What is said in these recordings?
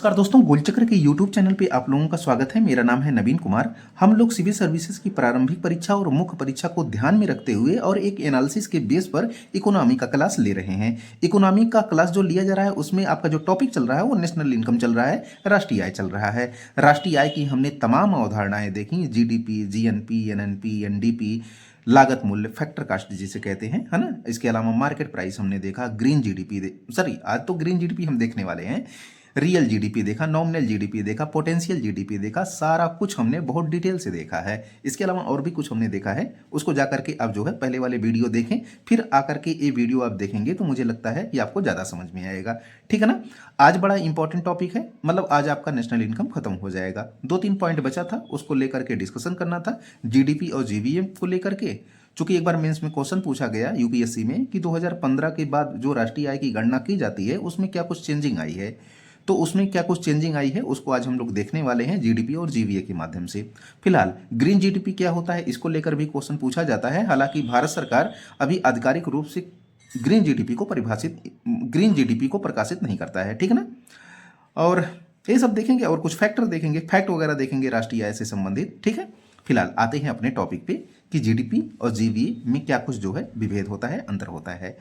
नमस्कार दोस्तों, गोलचक्र के YouTube चैनल पे आप लोगों का स्वागत है। मेरा नाम है नवीन कुमार। हम लोग सिविल सर्विसेज की प्रारंभिक परीक्षा और मुख्य परीक्षा को ध्यान में रखते हुए और एक एनालिसिस के बेस पर इकोनॉमी का क्लास ले रहे हैं। इकोनॉमी का क्लास जो लिया जा रहा है उसमें आपका जो टॉपिक चल रहा है वो नेशनल इनकम चल रहा है, राष्ट्रीय आय चल रहा है। राष्ट्रीय आय की हमने तमाम अवधारणाएं देखी, जीडीपी, जीएनपी, एनएनपी, एनडीपी, लागत मूल्य, फैक्टर कास्ट जिसे कहते हैं, है ना। इसके अलावा मार्केट प्राइस हमने देखा, ग्रीन जीडीपी सॉरी आज तो ग्रीन जीडीपी हम देखने वाले हैं, रियल जीडीपी देखा, नॉमिनल जीडीपी देखा, पोटेंशियल जीडीपी देखा, सारा कुछ हमने बहुत डिटेल से देखा है। इसके अलावा और भी कुछ हमने देखा है, उसको जाकर के आप जो है पहले वाले वीडियो देखें, फिर आकर के ये वीडियो आप देखेंगे तो मुझे लगता है कि आपको ज़्यादा समझ में आएगा। ठीक है ना। आज बड़ा इंपॉर्टेंट टॉपिक है, मतलब आज आपका नेशनल इनकम खत्म हो जाएगा। 2-3 पॉइंट बचा था, उसको लेकर के डिस्कशन करना था, जीडीपी और जीवीएम को लेकर के। चूंकि एक बार मेंस में क्वेश्चन पूछा गया यूपीएससी में कि 2015 के बाद जो राष्ट्रीय आय की गणना की जाती है उसमें क्या कुछ चेंजिंग आई है, तो उसमें क्या कुछ चेंजिंग आई है उसको आज हम लोग देखने वाले हैं जीडीपी और जीवीए के माध्यम से। फिलहाल ग्रीन जीडीपी क्या होता है इसको लेकर भी क्वेश्चन पूछा जाता है। हालांकि भारत सरकार अभी आधिकारिक रूप से ग्रीन जीडीपी को प्रकाशित नहीं करता है। ठीक है ना। और ये सब देखेंगे और कुछ फैक्टर देखेंगे, फैक्ट वगैरह देखेंगे राष्ट्रीय आय से संबंधित। ठीक है। फिलहाल आते हैं अपने टॉपिक पे कि जीडीपी और जीवीए में क्या कुछ जो है विभेद होता है, अंतर होता है।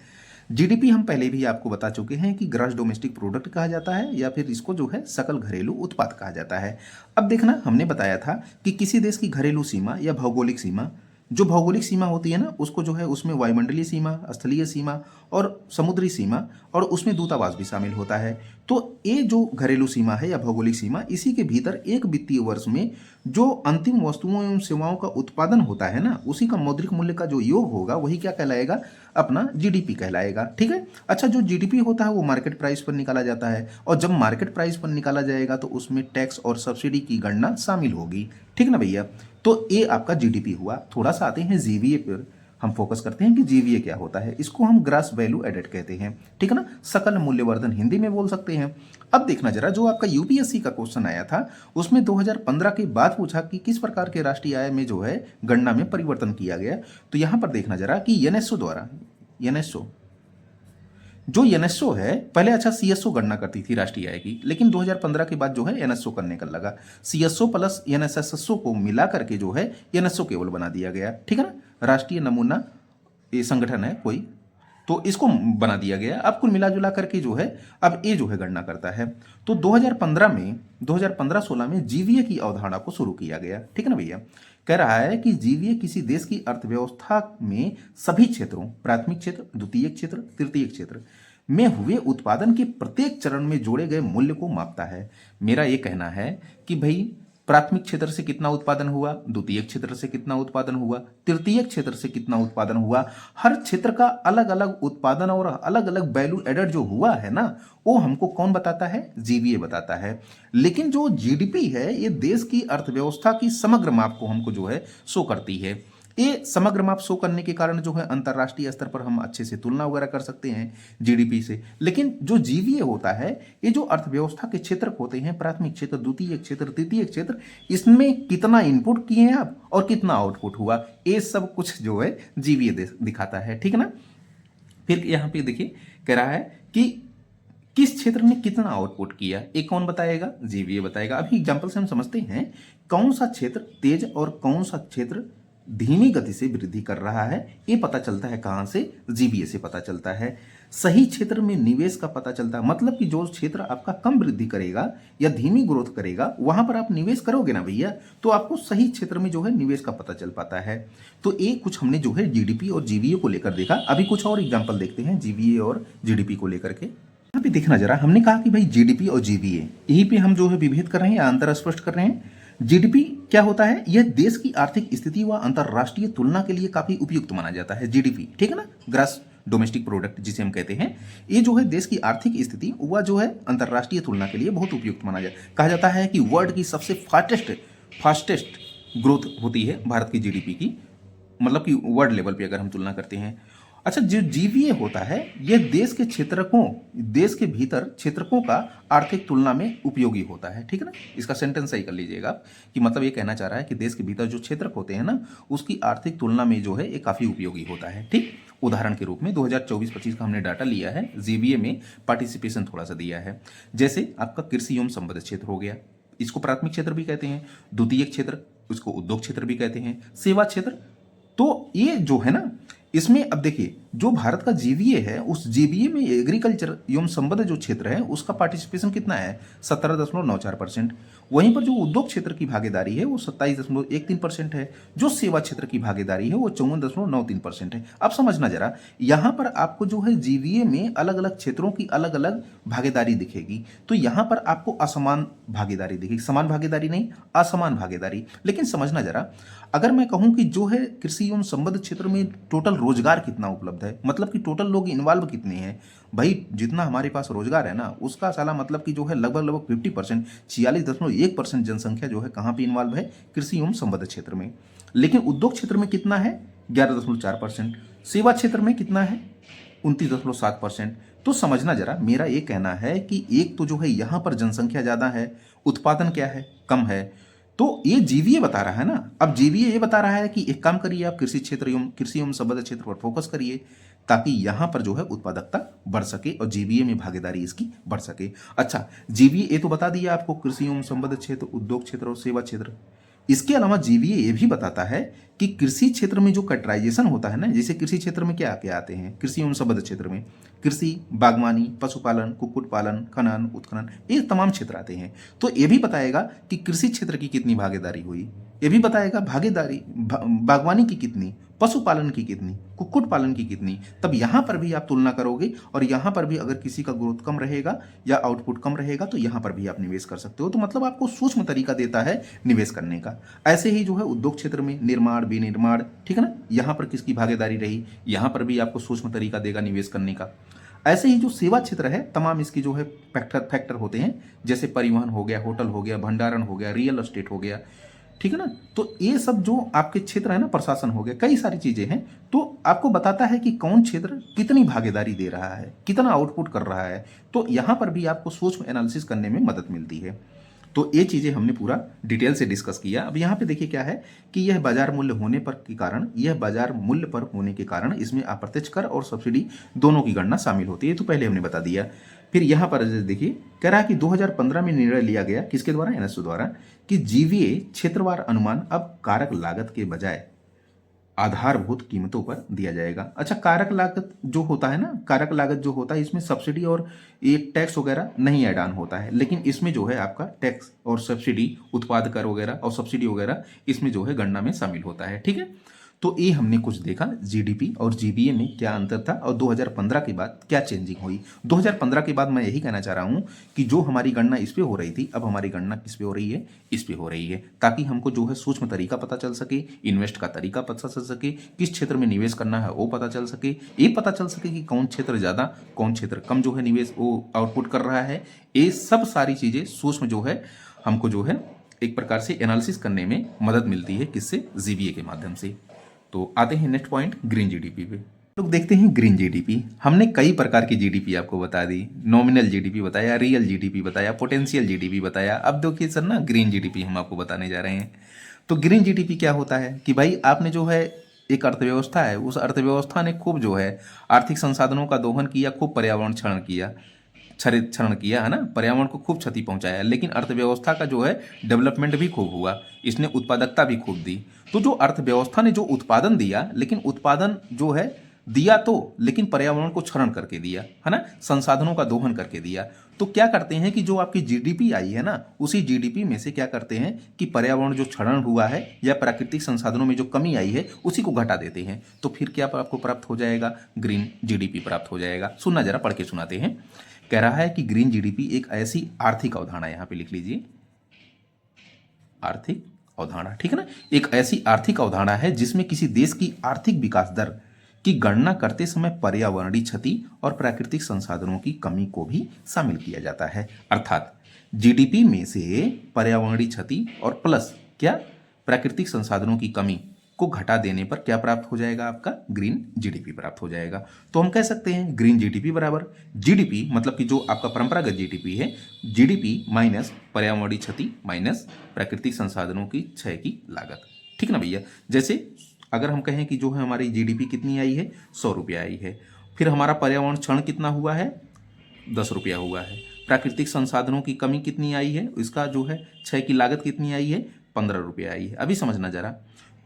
जीडीपी हम पहले भी आपको बता चुके हैं कि ग्रॉस डोमेस्टिक प्रोडक्ट कहा जाता है या फिर इसको जो है सकल घरेलू उत्पाद कहा जाता है। अब देखना, हमने बताया था कि किसी देश की घरेलू सीमा या भौगोलिक सीमा, जो भौगोलिक सीमा होती है ना उसको जो है उसमें वायुमंडलीय सीमा, स्थलीय सीमा और समुद्री सीमा और उसमें दूतावास भी शामिल होता है। तो ये जो घरेलू सीमा है या भौगोलिक सीमा, इसी के भीतर एक वित्तीय वर्ष में जो अंतिम वस्तुओं एवं सेवाओं का उत्पादन होता है ना, उसी का मौद्रिक मूल्य का जो योग होगा वही क्या कहलाएगा, अपना जीडीपी कहलाएगा। ठीक है। अच्छा, जो जीडीपी होता है वो मार्केट प्राइस पर निकाला जाता है और जब मार्केट प्राइस पर निकाला जाएगा तो उसमें टैक्स और सब्सिडी की गणना शामिल होगी। ठीक ना भैया। तो ये आपका जीडीपी हुआ। थोड़ा सा आते हैं जीवीए पर, हम फोकस करते हैं कि जीवीए क्या होता है। इसको हम ग्रॉस वैल्यू एडेड कहते हैं। ठीक है ना, सकल मूल्यवर्धन हिंदी में बोल सकते हैं। अब देखना जरा, जो आपका यूपीएससी का क्वेश्चन आया था उसमें 2015 के बाद पूछा कि किस प्रकार के राष्ट्रीय आय में जो है गणना में परिवर्तन किया गया। तो यहां पर देखना जरा कि यूनेस्को द्वारा, जो एनएसओ है पहले, अच्छा सीएसओ गणना करती थी राष्ट्रीय आय की, लेकिन 2015 के बाद जो है एनएसओ करने का लगा। सीएसओ प्लस एनएसएसओ को मिला करके जो है एनएसओ केवल बना दिया गया। ठीक है ना, राष्ट्रीय नमूना ये संगठन है कोई, तो इसको बना दिया गया। अब कुल मिला जुला करके जो है अब ये जो है गणना करता है। तो 2015-16 में जीवीए की अवधारणा को शुरू किया गया। ठीक है ना भैया। कह रहा है कि जीवीए किसी देश की अर्थव्यवस्था में सभी क्षेत्रों, प्राथमिक क्षेत्र, द्वितीयक क्षेत्र, तृतीयक क्षेत्र में हुए उत्पादन के प्रत्येक चरण में जोड़े गए मूल्य को मापता है। मेरा ये कहना है कि भाई प्राथमिक क्षेत्र से कितना उत्पादन हुआ, द्वितीयक क्षेत्र से कितना उत्पादन हुआ, तृतीयक क्षेत्र से कितना उत्पादन हुआ, हर क्षेत्र का अलग अलग उत्पादन और अलग अलग वैल्यू एडेड जो हुआ है ना, वो हमको कौन बताता है, जीवीए बताता है। लेकिन जो जीडीपी है ये देश की अर्थव्यवस्था की समग्र माप को हमको जो है शो करती है। ये समग्र माप शो करने के कारण जो है अंतर्राष्ट्रीय स्तर पर हम अच्छे से तुलना वगैरह कर सकते हैं जीडीपी से। लेकिन जो जीवीए होता है, ये जो अर्थव्यवस्था के क्षेत्र होते हैं, प्राथमिक क्षेत्र, द्वितीय क्षेत्र, तृतीय क्षेत्र, इसमें कितना इनपुट किए हैं आप और कितना आउटपुट हुआ, ये सब कुछ जो है जीवीए दिखाता है। ठीक है ना। फिर यहाँ पे देखिए कह रहा है कि किस क्षेत्र ने कितना आउटपुट किया, ये कौन बताएगा, जीवीए बताएगा। अभी एग्जांपल से हम समझते हैं कौन सा क्षेत्र तेज और कौन सा क्षेत्र धीमी गति से वृद्धि कर रहा है। ये पता चलता है कहां से, जीवीए से पता चलता है। सही क्षेत्र में निवेश का पता चलता है, मतलब कि जो क्षेत्र आपका कम वृद्धि करेगा या धीमी ग्रोथ करेगा वहां पर आप निवेश करोगे ना भैया, तो आपको सही क्षेत्र में जो है निवेश का पता चल पाता है। तो ये कुछ हमने जो है जीडीपी और जीवीए को लेकर देखा। अभी कुछ और एग्जाम्पल देखते हैं जीवीए और जीडीपी को लेकर के। यहाँ पे देखना जरा, हमने कहा कि भाई जीडीपी और जीवीए, यही पे हम जो है विभेद कर रहे हैं या अंतर स्पष्ट कर रहे हैं। जीडीपी क्या होता है, यह देश की आर्थिक स्थिति व अंतरराष्ट्रीय तुलना के लिए काफी उपयुक्त माना जाता है। जीडीपी, ठीक है ना, ग्रॉस डोमेस्टिक प्रोडक्ट जिसे हम कहते हैं, ये जो है देश की आर्थिक स्थिति वह जो है अंतरराष्ट्रीय तुलना के लिए बहुत उपयुक्त माना जाता है। कहा जाता है कि वर्ल्ड की सबसे फास्टेस्ट ग्रोथ होती है भारत की जीडीपी की, मतलब कि वर्ल्ड लेवल पे अगर हम तुलना करते हैं। अच्छा, जो जीवीए होता है यह देश के भीतर क्षेत्रकों का आर्थिक तुलना में उपयोगी होता है, ठीक है ना। इसका सेंटेंस सही कर लीजिएगा आप, कि मतलब ये कहना चाह रहा है कि देश के भीतर जो क्षेत्रक होते हैं ना, उसकी आर्थिक तुलना में जो है ये काफ़ी उपयोगी होता है, ठीक। उदाहरण के रूप में 2024-25 का हमने डाटा लिया है, जीवीए में पार्टिसिपेशन थोड़ा सा दिया है। जैसे आपका कृषि एवं संबद्ध क्षेत्र हो गया, इसको प्राथमिक क्षेत्र भी कहते हैं, द्वितीयक क्षेत्र उसको उद्योग क्षेत्र भी कहते हैं, सेवा क्षेत्र। तो ये जो है ना, इसमें अब देखिए जो भारत का जीवीए है, उस जीवीए में एग्रीकल्चर एवं संबद्ध जो क्षेत्र है उसका पार्टिसिपेशन कितना है, 17.94%। वहीं पर जो उद्योग क्षेत्र की भागीदारी है वो 27.13% है। जो सेवा क्षेत्र की भागीदारी है वो 54.93% है। अब समझना जरा, यहाँ पर आपको जो है जीवीए में अलग अलग क्षेत्रों की अलग अलग भागीदारी दिखेगी, तो यहाँ पर आपको असमान भागीदारी दिखेगी, समान भागीदारी नहीं, असमान भागीदारी। लेकिन समझना जरा, अगर मैं कहूं कि जो है कृषि एवं संबद्ध क्षेत्र में टोटल रोजगार कितना उपलब्ध है, मतलब कि टोटल लोग इन्वॉल्व कितने हैं, भाई जितना हमारे पास रोजगार है ना उसका साला मतलब कि जो है लगभग 50%, 46.1% जनसंख्या जो है कहाँ पे इन्वॉल्व है, कृषि एवं संबद्ध क्षेत्र में। लेकिन उद्योग क्षेत्र में कितना है, 11.4%। सेवा क्षेत्र में कितना है, 29.7%। तो समझना जरा, मेरा ये कहना है कि एक तो जो है यहाँ पर जनसंख्या ज़्यादा है, उत्पादन क्या है, कम है। तो ये जीवीए बता रहा है ना। अब जीवीए ये बता रहा है कि एक काम करिए, आप कृषि एवं संबद्ध क्षेत्र पर फोकस करिए, ताकि यहां पर जो है उत्पादकता बढ़ सके और जीवीए में भागीदारी इसकी बढ़ सके। अच्छा, जीवीए ये तो बता दिया आपको, कृषि एवं संबद्ध क्षेत्र, उद्योग क्षेत्र और सेवा क्षेत्र। इसके अलावा जीवीए ये भी बताता है कि कृषि क्षेत्र में जो कैटेगराइजेशन होता है ना, जैसे कृषि क्षेत्र में क्या क्या आते हैं, कृषि एवं संबद्ध क्षेत्र में कृषि, बागवानी, पशुपालन, कुक्कुट पालन, खनन, उत्खनन, ये तमाम क्षेत्र आते हैं। तो ये भी बताएगा कि कृषि क्षेत्र की कितनी भागीदारी हुई, ये भी बताएगा बागवानी की कितनी, पशुपालन की कितनी, कुक्कुट पालन की कितनी। तब यहाँ पर भी आप तुलना करोगे, और यहाँ पर भी अगर किसी का ग्रोथ कम रहेगा या आउटपुट कम रहेगा तो यहाँ पर भी आप निवेश कर सकते हो। तो मतलब आपको सूक्ष्म तरीका देता है निवेश करने का। ऐसे ही जो है उद्योग क्षेत्र में निर्माण, विनिर्माण, ठीक है ना, यहाँ पर किसकी भागीदारी रही, यहाँ पर भी आपको सूक्ष्म तरीका देगा निवेश करने का। ऐसे ही जो सेवा क्षेत्र है, तमाम इसकी जो है फैक्टर होते हैं, जैसे परिवहन हो गया, होटल हो गया, भंडारण हो गया, रियल एस्टेट हो गया, ठीक है ना। तो ये सब जो आपके क्षेत्र है ना, प्रशासन हो गया, कई सारी चीजें हैं। तो आपको बताता है कि कौन क्षेत्र कितनी भागीदारी दे रहा है, कितना आउटपुट कर रहा है। तो यहाँ पर भी आपको सूक्ष्म एनालिसिस करने में मदद मिलती है। तो ये चीज़ें हमने पूरा डिटेल से डिस्कस किया। अब यहाँ पे देखिए क्या है कि यह बाजार मूल्य होने पर के कारण, यह बाजार मूल्य पर होने के कारण इसमें अप्रत्यक्ष कर और सब्सिडी दोनों की गणना शामिल होती है। तो पहले हमने बता दिया। फिर यहाँ पर देखिए कह रहा है कि 2015 में निर्णय लिया गया, किसके द्वारा, एनएसओ द्वारा, कि जीवीए क्षेत्रवार अनुमान अब कारक लागत के बजाय आधारभूत कीमतों पर दिया जाएगा। अच्छा, कारक लागत जो होता है ना, कारक लागत जो होता है इसमें सब्सिडी और ये टैक्स वगैरह नहीं ऐड ऑन होता है, लेकिन इसमें जो है आपका टैक्स और सब्सिडी, उत्पाद कर वगैरह और सब्सिडी वगैरह इसमें जो है गणना में शामिल होता है, ठीक है। तो ये हमने कुछ देखा जीडीपी और जीबीए में क्या अंतर था और 2015 के बाद क्या चेंजिंग हुई। 2015 के बाद मैं यही कहना चाह रहा हूँ कि जो हमारी गणना इस पे हो रही थी, अब हमारी गणना किस पे हो रही है, इस पे हो रही है, ताकि हमको जो है सूक्ष्म तरीका पता चल सके, इन्वेस्ट का तरीका पता चल सके, किस क्षेत्र में निवेश करना है वो पता चल सके, ये पता चल सके कि कौन क्षेत्र ज़्यादा कौन क्षेत्र कम जो है निवेश वो आउटपुट कर रहा है। ये सब सारी चीज़ें सूक्ष्म जो है हमको जो है एक प्रकार से एनालिसिस करने में मदद मिलती है, किससे, जीबीए के माध्यम से। तो आते हैं नेक्स्ट पॉइंट, ग्रीन जीडीपी पे। लोग देखते हैं ग्रीन जीडीपी। हमने कई प्रकार की जीडीपी आपको बता दी, नॉमिनल जीडीपी बताया, रियल जीडीपी बताया, पोटेंशियल जीडीपी बताया। अब देखिए सर ना, ग्रीन जीडीपी हम आपको बताने जा रहे हैं। तो ग्रीन जीडीपी क्या होता है कि भाई आपने जो है एक अर्थव्यवस्था है, उस अर्थव्यवस्था ने खूब जो है आर्थिक संसाधनों का दोहन किया, खूब पर्यावरण क्षरण किया है ना, पर्यावरण को खूब क्षति पहुंचाया, लेकिन अर्थव्यवस्था का जो है डेवलपमेंट भी खूब हुआ, इसने उत्पादकता भी खूब दी। तो जो अर्थव्यवस्था ने जो उत्पादन दिया, लेकिन उत्पादन जो है दिया तो, लेकिन पर्यावरण को क्षरण करके दिया है ना, संसाधनों का दोहन करके दिया। तो क्या करते हैं कि जो आपकी जीडीपी आई है ना, उसी जीडीपी में से क्या करते हैं कि पर्यावरण जो क्षरण हुआ है या प्राकृतिक संसाधनों में जो कमी आई है उसी को घटा देते हैं। तो फिर क्या आपको प्राप्त हो जाएगा, ग्रीन जीडीपी प्राप्त हो जाएगा। सुनना जरा, पढ़ के सुनाते हैं। कह रहा है कि ग्रीन जीडीपी एक ऐसी आर्थिक अवधारणा, यहां पे लिख लीजिए आर्थिक अवधारणा, ठीक है ना, एक ऐसी आर्थिक अवधारणा है जिसमें किसी देश की आर्थिक विकास दर की गणना करते समय पर्यावरणीय क्षति और प्राकृतिक संसाधनों की कमी को भी शामिल किया जाता है। अर्थात जीडीपी में से पर्यावरणीय क्षति और प्लस क्या, प्राकृतिक संसाधनों की कमी को घटा देने पर क्या प्राप्त हो जाएगा, आपका ग्रीन जीडीपी प्राप्त हो जाएगा। तो हम कह सकते हैं ग्रीन जीडीपी बराबर जीडीपी, मतलब कि जो आपका परंपरागत जीडीपी है, जीडीपी माइनस पर्यावरणीय क्षति माइनस प्राकृतिक संसाधनों की क्षय की लागत। ठीक ना भैया। जैसे अगर हम कहें कि जो है हमारी जीडीपी कितनी आई है, 100 रुपया आई है, फिर हमारा पर्यावरण क्षरण कितना हुआ है, 10 रुपया हुआ है, प्राकृतिक संसाधनों की कमी कितनी आई है, इसका जो है क्षय की लागत कितनी आई है, 15 रुपया आई है। अभी समझना जरा,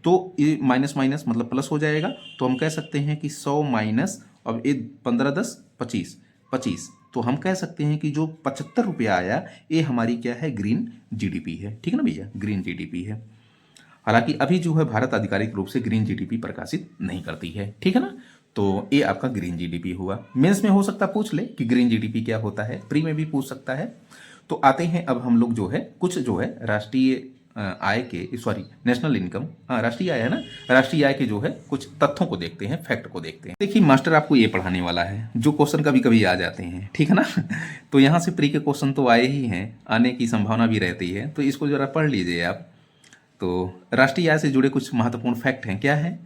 तो ये माइनस माइनस मतलब प्लस हो जाएगा। तो हम कह सकते हैं कि 100 माइनस, अब ये 15 10 25 25, तो हम कह सकते हैं कि जो 75 रुपया आया ये हमारी क्या है, ग्रीन जीडीपी है। ठीक है ना भैया, ग्रीन जीडीपी है। हालांकि अभी जो है भारत आधिकारिक रूप से ग्रीन जीडीपी प्रकाशित नहीं करती है। ठीक है ना, तो ये आपका ग्रीन जीडीपी हुआ। मेंस में हो सकता पूछ ले कि ग्रीन जीडीपी क्या होता है, प्री में भी पूछ सकता है। तो आते हैं अब हम लोग जो है कुछ जो है राष्ट्रीय आय के, सॉरी नेशनल इनकम, हाँ राष्ट्रीय आय है ना, राष्ट्रीय आय के जो है कुछ तथ्यों को देखते हैं, फैक्ट को देखते हैं। देखिए मास्टर आपको ये पढ़ाने वाला है, जो क्वेश्चन कभी कभी आ जाते हैं, ठीक है ना। तो यहाँ से प्री के क्वेश्चन तो आए ही हैं, आने की संभावना भी रहती है, तो इसको जरा पढ़ लीजिए आप। तो राष्ट्रीय आय से जुड़े कुछ महत्वपूर्ण फैक्ट हैं, क्या है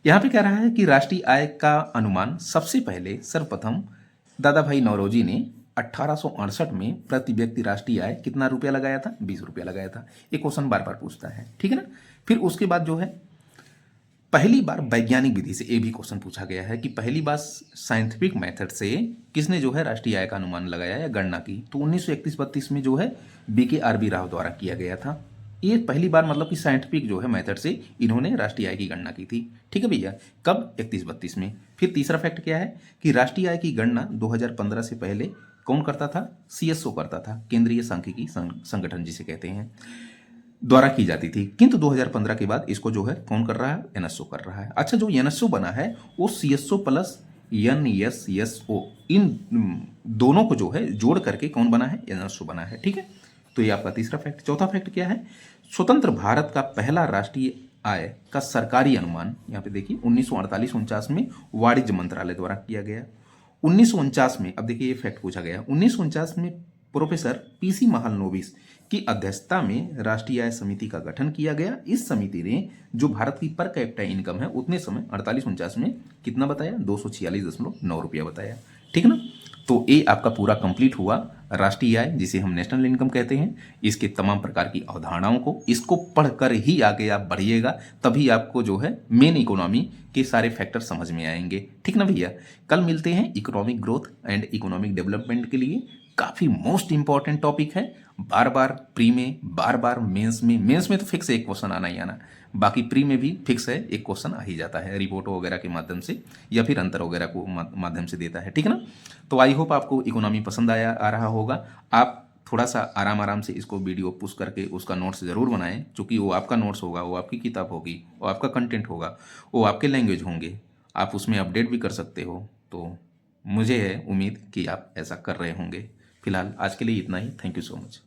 यहाँ पे कह रहा है कि राष्ट्रीय आय का अनुमान सबसे पहले सर्वप्रथम दादा भाई नौरोजी ने 1868 में प्रति व्यक्ति राष्ट्रीय आय कितना रुपया लगाया था, 20 रुपया लगाया था। ये क्वेश्चन बार बार पूछता है, ठीक है ना। फिर उसके बाद जो है पहली बार वैज्ञानिक विधि से, ये भी क्वेश्चन पूछा गया है कि पहली बार साइंटिफिक मेथड से किसने जो है राष्ट्रीय आय का अनुमान लगाया या गणना की, तो 1931-32 में जो है BKRB राव द्वारा किया गया था। ये पहली बार मतलब कि साइंटिफिक जो है मेथड से इन्होंने राष्ट्रीय आय की गणना की थी। ठीक है भैया, कब, 31-32 में। फिर तीसरा फैक्ट क्या है कि राष्ट्रीय आय की गणना 2015 से पहले कौन करता था, CSO करता था, केंद्रीय सांख्यिकी संगठन जिसे कहते हैं, द्वारा की जाती थी। किंतु 2015 के बाद इसको जो है कौन कर रहा है, NSO कर रहा है। अच्छा, जो NSO बना है वो CSO प्लस NSSO, इन दोनों को जो है जोड़ करके कौन बना है, NSO बना है। ठीक है, तो ये आपका तीसरा फैक्ट। चौथा फैक्ट क्या है, स्वतंत्र भारत का पहला राष्ट्रीय आय का सरकारी अनुमान, यहाँ पे देखिए 1948-49 में वाणिज्य मंत्रालय द्वारा किया गया। 1949 में, अब देखिए ये फैक्ट पूछा गया, 1949 में प्रोफेसर PC महालनोबिस की अध्यक्षता में राष्ट्रीय आय समिति का गठन किया गया। इस समिति ने जो भारत की पर कैपिटा इनकम है उतने समय 48-49 में कितना बताया, 246.9 रुपया बताया। ठीक है ना, तो ये आपका पूरा कंप्लीट हुआ राष्ट्रीय आय, जिसे हम नेशनल इनकम कहते हैं। इसके तमाम प्रकार की अवधारणाओं को, इसको पढ़कर ही आगे आप बढ़िएगा, तभी आपको जो है मेन इकोनॉमी के सारे फैक्टर समझ में आएंगे। ठीक ना भैया, कल मिलते हैं economic growth and economic development के लिए। काफ़ी मोस्ट इंपॉर्टेंट टॉपिक है, बार बार प्री में, बार बार मेंस में तो फिक्स एक क्वेश्चन आना ही आना, बाकी प्री में भी फिक्स है एक क्वेश्चन आ ही जाता है, रिपोर्टों वगैरह के माध्यम से या फिर अंतर वगैरह को माध्यम से देता है। ठीक है ना, तो आई होप आपको इकोनॉमी पसंद आ रहा होगा। आप थोड़ा सा आराम से इसको वीडियो पुश करके उसका नोट्स ज़रूर बनाएं, क्योंकि वो आपका नोट्स होगा, वो आपकी किताब होगी, वो आपका कंटेंट होगा, वो आपके लैंग्वेज होंगे, आप उसमें अपडेट भी कर सकते हो। तो मुझे है उम्मीद कि आप ऐसा कर रहे होंगे। फिलहाल आज के लिए इतना ही। Thank you so much.